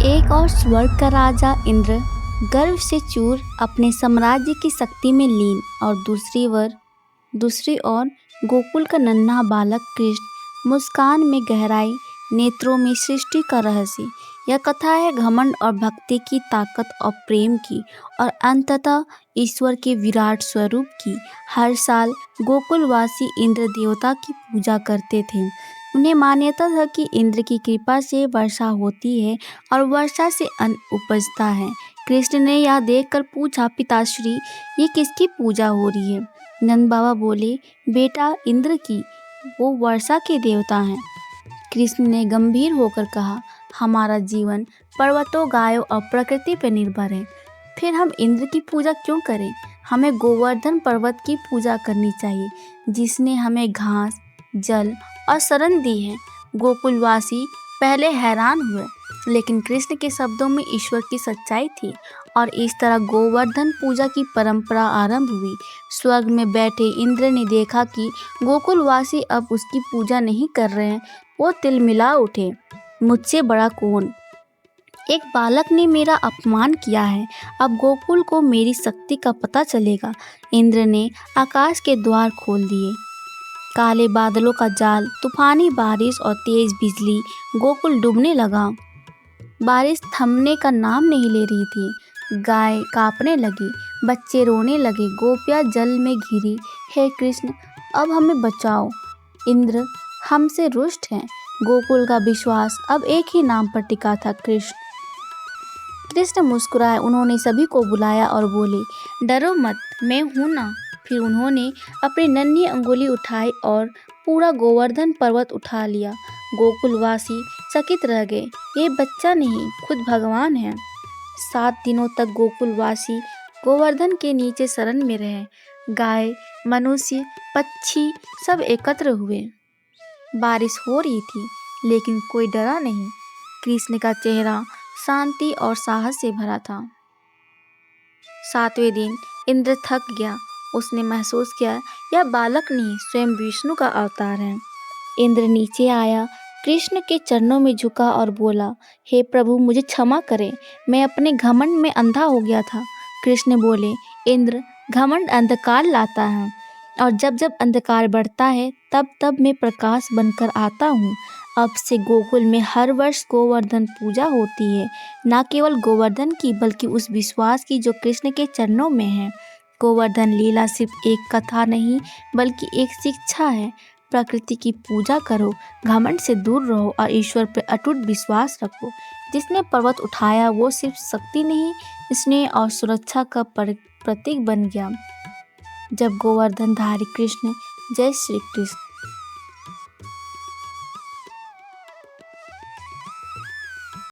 एक और स्वर्ग का राजा इंद्र गर्व से चूर अपने साम्राज्य की शक्ति में लीन और दूसरी ओर गोकुल का नन्हा बालक कृष्ण मुस्कान में गहराई, नेत्रों में सृष्टि का रहस्य। यह कथा है घमंड और भक्ति की ताकत और प्रेम की और अंततः ईश्वर के विराट स्वरूप की। हर साल गोकुलवासी इंद्र देवता की पूजा करते थे। उन्हें मान्यता था कि इंद्र की कृपा से वर्षा होती है और वर्षा से अन्न उपजता है। कृष्ण ने यह देखकर पूछा, पिताश्री, ये किसकी पूजा हो रही है? नंद बाबा बोले, बेटा, इंद्र की, वो वर्षा के देवता हैं। कृष्ण ने गंभीर होकर कहा, हमारा जीवन पर्वतों, गायों और प्रकृति पर निर्भर है, फिर हम इंद्र की पूजा क्यों करें? हमें गोवर्धन पर्वत की पूजा करनी चाहिए, जिसने हमें घास, जल और शरण दी है। गोकुलवासी पहले हैरान हुए, लेकिन कृष्ण के शब्दों में ईश्वर की सच्चाई थी और इस तरह गोवर्धन पूजा की परंपरा आरंभ हुई। स्वर्ग में बैठे इंद्र ने देखा कि गोकुलवासी अब उसकी पूजा नहीं कर रहे हैं। वो तिलमिला उठे, मुझसे बड़ा कौन? एक बालक ने मेरा अपमान किया है, अब गोकुल को मेरी शक्ति का पता चलेगा। इंद्र ने आकाश के द्वार खोल दिए। काले बादलों का जाल, तूफानी बारिश और तेज बिजली, गोकुल डूबने लगा। बारिश थमने का नाम नहीं ले रही थी। गाय कांपने लगी, बच्चे रोने लगे, गोपियाँ जल में घिरी। हे कृष्ण, अब हमें बचाओ। इंद्र हमसे रुष्ट हैं। गोकुल का विश्वास अब एक ही नाम पर टिका था, कृष्ण। कृष्ण मुस्कुराए, उन्होंने सभी को बुलाया और बोले, डरो मत, मैं हूँ ना। फिर उन्होंने अपनी नन्ही अंगुली उठाई और पूरा गोवर्धन पर्वत उठा लिया। गोकुलवासी चकित रह गए, ये बच्चा नहीं, खुद भगवान है। 7 दिनों तक गोकुलवासी गोवर्धन के नीचे शरण में रहे। गाय, मनुष्य, पक्षी सब एकत्र हुए। बारिश हो रही थी, लेकिन कोई डरा नहीं। कृष्ण का चेहरा शांति और साहस से भरा था। 7वें दिन इंद्र थक गया। उसने महसूस किया, यह बालक नहीं, स्वयं विष्णु का अवतार है। इंद्र नीचे आया, कृष्ण के चरणों में झुका और बोला, हे प्रभु, मुझे क्षमा करें, मैं अपने घमंड में अंधा हो गया था। कृष्ण बोले, इंद्र, घमंड अंधकार लाता है और जब जब अंधकार बढ़ता है तब तब मैं प्रकाश बनकर आता हूँ। अब से गोकुल में हर वर्ष गोवर्धन पूजा होती है, न केवल गोवर्धन की बल्कि उस विश्वास की जो कृष्ण के चरणों में है। गोवर्धन लीला सिर्फ एक कथा नहीं बल्कि एक शिक्षा है। प्रकृति की पूजा करो, घमंड से दूर रहो और ईश्वर पर अटूट विश्वास रखो। जिसने पर्वत उठाया वो सिर्फ शक्ति नहीं, स्नेह और सुरक्षा का प्रतीक बन गया। जब गोवर्धनधारी कृष्ण, जय श्री कृष्ण।